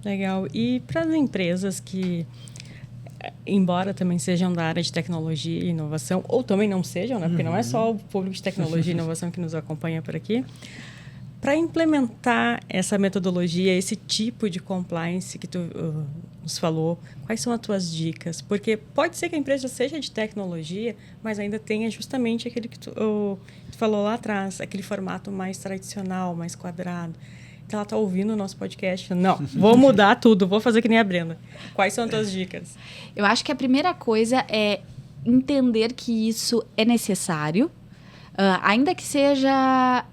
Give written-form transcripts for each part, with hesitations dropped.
Legal. E para as empresas que, embora também sejam da área de tecnologia e inovação, ou também não sejam, né? Porque não é só o público de tecnologia e inovação que nos acompanha por aqui, para implementar essa metodologia, esse tipo de compliance que tu nos falou, quais são as tuas dicas? Porque pode ser que a empresa seja de tecnologia, mas ainda tenha justamente aquele que tu falou lá atrás, aquele formato mais tradicional, mais quadrado. Então, ela está ouvindo o nosso podcast. Não, vou mudar tudo, vou fazer que nem a Brenda. Quais são as tuas dicas? Eu acho que a primeira coisa é entender que isso é necessário, ainda que seja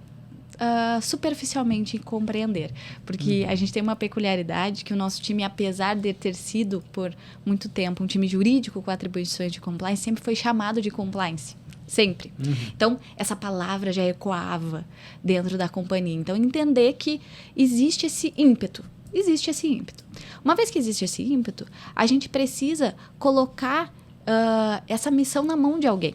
superficialmente compreender. Porque a gente tem uma peculiaridade que o nosso time, apesar de ter sido por muito tempo um time jurídico com atribuições de compliance, sempre foi chamado de compliance. Sempre. Então, essa palavra já ecoava dentro da companhia. Então, entender que existe esse ímpeto. Existe esse ímpeto. Uma vez que existe esse ímpeto, a gente precisa colocar essa missão na mão de alguém.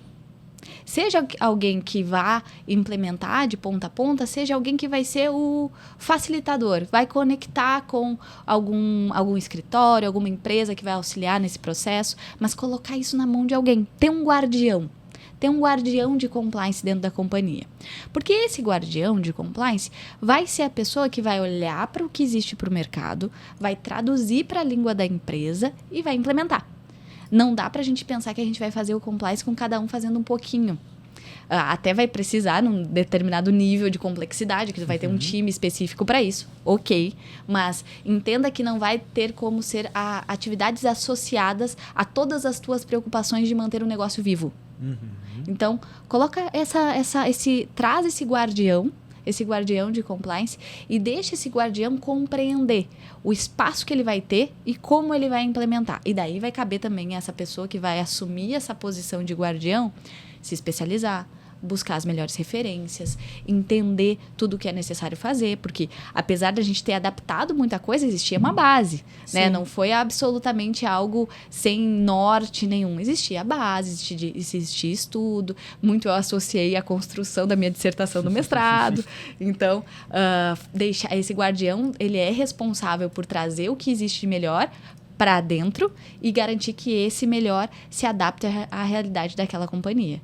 Seja alguém que vá implementar de ponta a ponta, seja alguém que vai ser o facilitador, vai conectar com algum escritório, alguma empresa que vai auxiliar nesse processo, mas colocar isso na mão de alguém. Ter um guardião. Ter um guardião de compliance dentro da companhia. Porque esse guardião de compliance vai ser a pessoa que vai olhar para o que existe para o mercado, vai traduzir para a língua da empresa e vai implementar. Não dá para a gente pensar que a gente vai fazer o compliance com cada um fazendo um pouquinho. Até vai precisar num determinado nível de complexidade, que vai ter um time específico para isso, ok. Mas entenda que não vai ter como ser atividades associadas a todas as tuas preocupações de manter o negócio vivo. Então, coloca traz esse guardião de compliance e deixa esse guardião compreender o espaço que ele vai ter e como ele vai implementar. E daí vai caber também essa pessoa que vai assumir essa posição de guardião, se especializar, buscar as melhores referências, entender tudo o que é necessário fazer, porque apesar da gente ter adaptado muita coisa, existia uma base, né? Não foi absolutamente algo sem norte nenhum. Existia a base, existia estudo, muito eu associei à construção da minha dissertação do mestrado. Então, esse guardião, ele é responsável por trazer o que existe de melhor para dentro e garantir que esse melhor se adapte à realidade daquela companhia.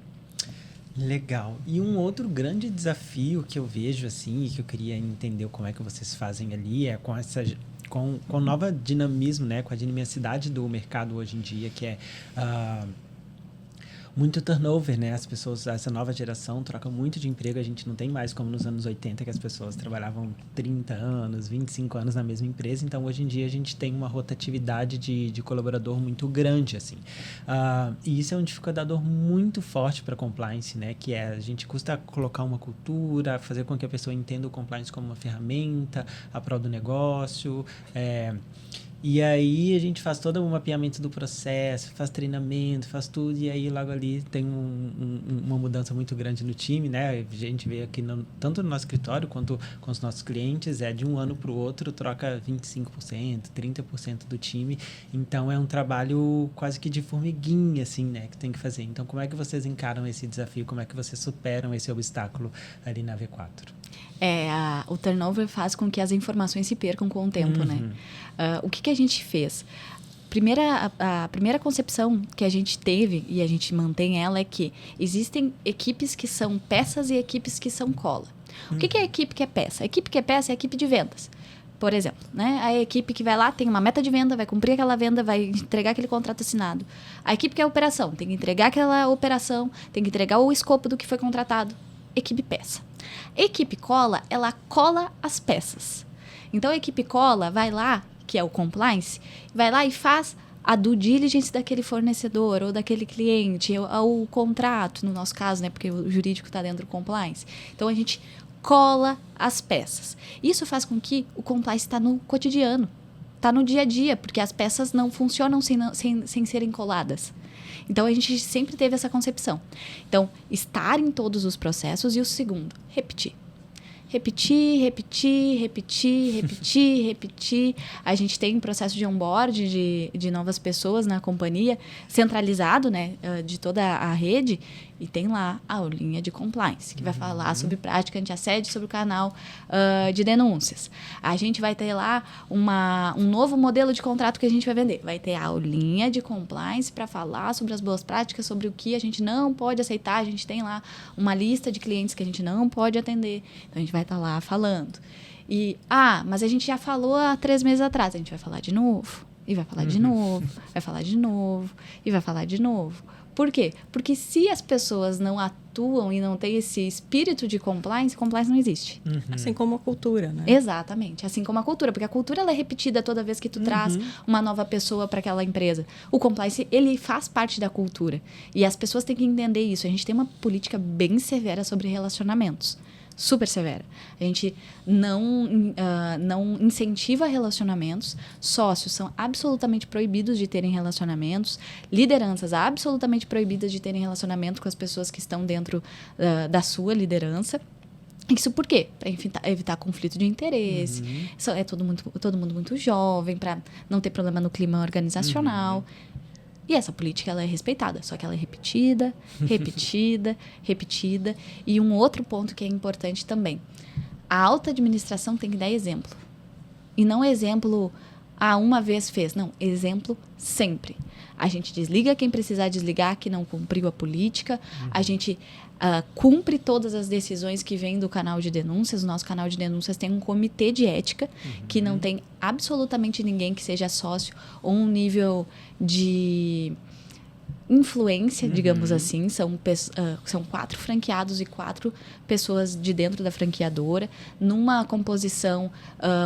Legal. E um outro grande desafio que eu vejo, assim, e que eu queria entender como é que vocês fazem ali, é com o novo dinamismo, né? Com a dinamicidade do mercado hoje em dia, que é muito turnover, né? As pessoas, essa nova geração troca muito de emprego. A gente não tem mais como nos anos 80, que as pessoas trabalhavam 30 anos, 25 anos na mesma empresa. Então, hoje em dia, a gente tem uma rotatividade de colaborador muito grande, assim. E isso é um dificultador muito forte para compliance, né? Que a gente custa colocar uma cultura, fazer com que a pessoa entenda o compliance como uma ferramenta, a prol do negócio, e aí a gente faz todo o mapeamento do processo, faz treinamento, faz tudo, e aí logo ali tem uma mudança muito grande no time, né? A gente vê aqui tanto no nosso escritório quanto com os nossos clientes, de um ano para o outro, troca 25%, 30% do time. Então é um trabalho quase que de formiguinha, assim, né? Que tem que fazer. Então como é que vocês encaram esse desafio? Como é que vocês superam esse obstáculo ali na V4? O turnover faz com que as informações se percam com o tempo, né? O que a gente fez? A primeira concepção que a gente teve, e a gente mantém ela, é que existem equipes que são peças e equipes que são cola. O que é a equipe que é peça? A equipe que é peça é a equipe de vendas. Por exemplo, né? A equipe que vai lá tem uma meta de venda, vai cumprir aquela venda, vai entregar aquele contrato assinado. A equipe que é operação tem que entregar aquela operação, tem que entregar o escopo do que foi contratado. Equipe peça. Equipe cola, ela cola as peças. Então, a equipe cola vai lá, que é o compliance, vai lá e faz a due diligence daquele fornecedor ou daquele cliente, ou o contrato, no nosso caso, né, porque o jurídico está dentro do compliance. Então, a gente cola as peças. Isso faz com que o compliance está no cotidiano, está no dia a dia, porque as peças não funcionam sem serem coladas. Então, a gente sempre teve essa concepção. Então, estar em todos os processos. E o segundo, repetir. Repetir. A gente tem um processo de onboard de novas pessoas na companhia, centralizado, né, de toda a rede. E tem lá a aulinha de compliance, que vai falar sobre prática anti-assédio, sobre o canal de denúncias. A gente vai ter lá um novo modelo de contrato que a gente vai vender. Vai ter a aulinha de compliance para falar sobre as boas práticas, sobre o que a gente não pode aceitar. A gente tem lá uma lista de clientes que a gente não pode atender. Então, a gente vai estar lá falando. Mas a gente já falou há 3 meses atrás. A gente vai falar de novo. E vai falar de novo. Vai falar de novo. E vai falar de novo. Por quê? Porque se as pessoas não atuam e não têm esse espírito de compliance não existe. Assim como a cultura, né? Exatamente. Assim como a cultura. Porque a cultura ela é repetida toda vez que tu traz uma nova pessoa para aquela empresa. O compliance, ele faz parte da cultura. E as pessoas têm que entender isso. A gente tem uma política bem severa sobre relacionamentos. Super severa. A gente não incentiva relacionamentos, sócios são absolutamente proibidos de terem relacionamentos, lideranças absolutamente proibidas de terem relacionamento com as pessoas que estão dentro da sua liderança. Isso por quê? Para evitar conflito de interesse. É todo mundo muito jovem, para não ter problema no clima organizacional. E essa política ela é respeitada, só que ela é repetida, repetida. E um outro ponto que é importante também. A alta administração tem que dar exemplo. E não exemplo, uma vez fez. Não, exemplo sempre. A gente desliga quem precisar desligar, que não cumpriu a política. A gente cumpre todas as decisões que vêm do canal de denúncias. O nosso canal de denúncias tem um comitê de ética, que não tem absolutamente ninguém que seja sócio ou um nível de influência, digamos assim. São 4 franqueados e 4 pessoas de dentro da franqueadora, numa composição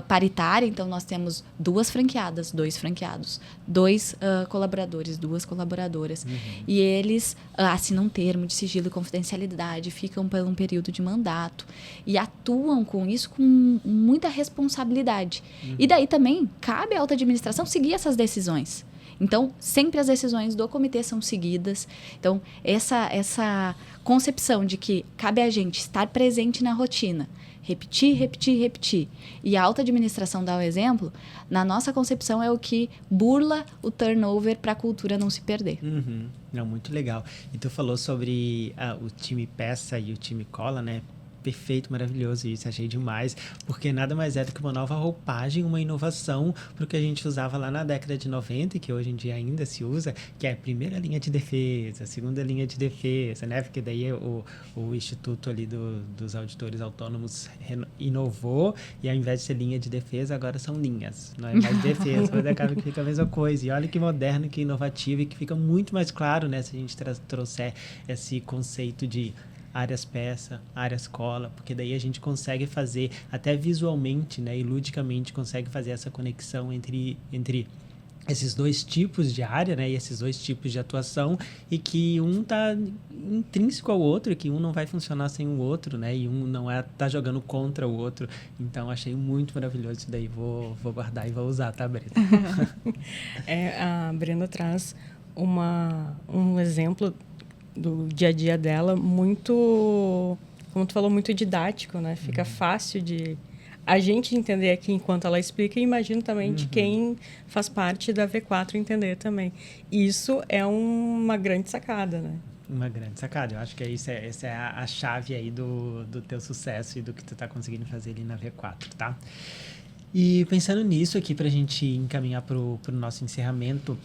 paritária. Então, nós temos 2 franqueadas, 2 franqueados, 2 colaboradores, 2 colaboradoras. E eles assinam um termo de sigilo e confidencialidade, ficam por um período de mandato e atuam com isso com muita responsabilidade. E daí também cabe à alta administração seguir essas decisões. Então, sempre as decisões do comitê são seguidas. Então, essa concepção de que cabe a gente estar presente na rotina, repetir, e a alta administração dá o exemplo, na nossa concepção é o que burla o turnover para a cultura não se perder. Não, muito legal. E tu falou sobre o time peça e o time cola, né? Perfeito, maravilhoso isso, achei demais, porque nada mais é do que uma nova roupagem, uma inovação para o que a gente usava lá na década de 90 e que hoje em dia ainda se usa, que é a primeira linha de defesa, a segunda linha de defesa, né? Porque daí o Instituto ali dos Auditores Autônomos inovou e ao invés de ser linha de defesa, agora são linhas, não é mais defesa, mas acaba que fica a mesma coisa. E olha que moderno, que inovativo e que fica muito mais claro, né? Se a gente trouxer esse conceito de áreas peça, áreas cola, porque daí a gente consegue fazer, até visualmente, né, e ludicamente, consegue fazer essa conexão entre esses 2 tipos de área, né, e esses 2 tipos de atuação, e que um tá intrínseco ao outro, e que um não vai funcionar sem o outro, né, e um não tá jogando contra o outro. Então, achei muito maravilhoso isso daí, vou guardar e vou usar, tá, Brenda? A Brenda traz um exemplo do dia a dia dela muito, como tu falou, muito didático, né? Fica fácil de a gente entender aqui enquanto ela explica e imagino também de quem faz parte da V4 entender também. Isso é uma grande sacada, né? Uma grande sacada. Eu acho que essa é a chave aí do teu sucesso e do que tu tá conseguindo fazer ali na V4, tá? E pensando nisso aqui, pra gente encaminhar pro nosso encerramento,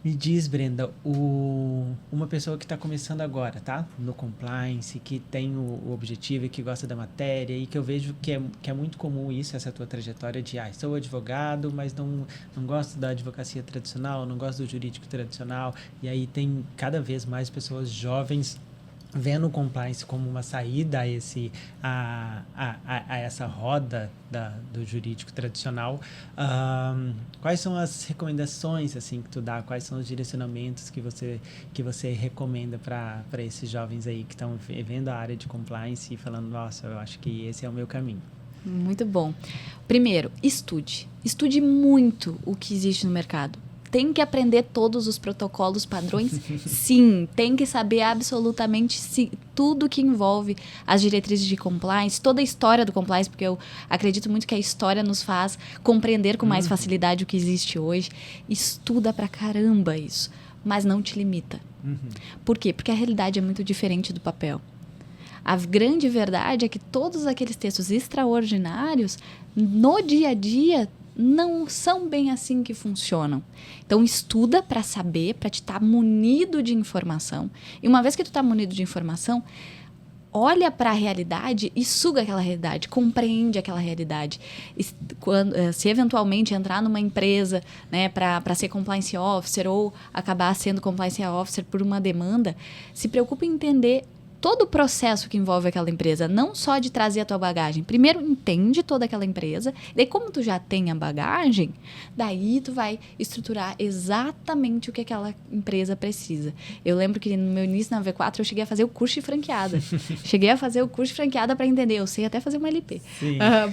me diz, Brenda, uma pessoa que está começando agora, tá? No compliance, que tem o objetivo e que gosta da matéria e que eu vejo que é muito comum isso, essa tua trajetória de, sou advogado, mas não gosto da advocacia tradicional, não gosto do jurídico tradicional. E aí tem cada vez mais pessoas jovens vendo o compliance como uma saída a essa roda do jurídico tradicional. Quais são as recomendações assim, que tu dá? Quais são os direcionamentos que você recomenda para esses jovens aí que estão vendo a área de compliance e falando, nossa, eu acho que esse é o meu caminho? Muito bom. Primeiro, estude. Estude muito o que existe no mercado. Tem que aprender todos os protocolos, padrões? Sim. Tem que saber absolutamente tudo que envolve as diretrizes de compliance, toda a história do compliance, porque eu acredito muito que a história nos faz compreender com mais facilidade o que existe hoje. Estuda pra caramba isso. mas não te limita. Por quê? Porque a realidade é muito diferente do papel. A grande verdade é que todos aqueles textos extraordinários, no dia a dia, não são bem assim que funcionam. Então, estuda para saber, para te estar munido de informação. E uma vez que tu está munido de informação, olha para a realidade e suga aquela realidade, compreende aquela realidade. Se eventualmente entrar numa empresa, né, para ser compliance officer ou acabar sendo compliance officer por uma demanda, se preocupe em entender todo o processo que envolve aquela empresa, não só de trazer a tua bagagem. Primeiro, entende toda aquela empresa, daí como tu já tem a bagagem, daí tu vai estruturar exatamente o que aquela empresa precisa. Eu lembro que no meu início na V4 eu cheguei a fazer o curso de franqueada. Cheguei a fazer o curso de franqueada para entender, eu sei até fazer uma LP,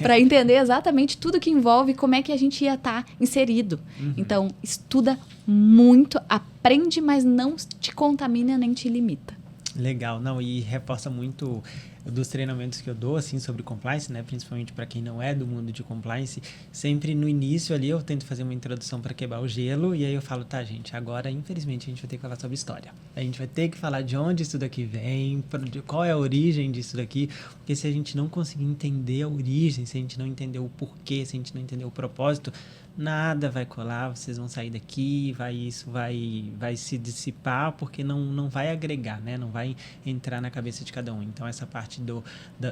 para entender exatamente tudo que envolve, como é que a gente ia estar inserido. Então, estuda muito, aprende, mas não te contamina nem te limita. Legal, não, e reforça muito dos treinamentos que eu dou, assim, sobre compliance, né, principalmente para quem não é do mundo de compliance, sempre no início ali eu tento fazer uma introdução para quebrar o gelo, e aí eu falo, tá, gente, agora, infelizmente, a gente vai ter que falar sobre história. A gente vai ter que falar de onde isso daqui vem, qual é a origem disso daqui, porque se a gente não conseguir entender a origem, se a gente não entender o porquê, se a gente não entender o propósito, nada vai colar, vocês vão sair daqui, isso vai se dissipar, porque não vai agregar, né? Não vai entrar na cabeça de cada um. Então, essa parte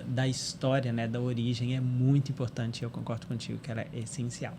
da história, né? Da origem é muito importante, eu concordo contigo que ela é essencial.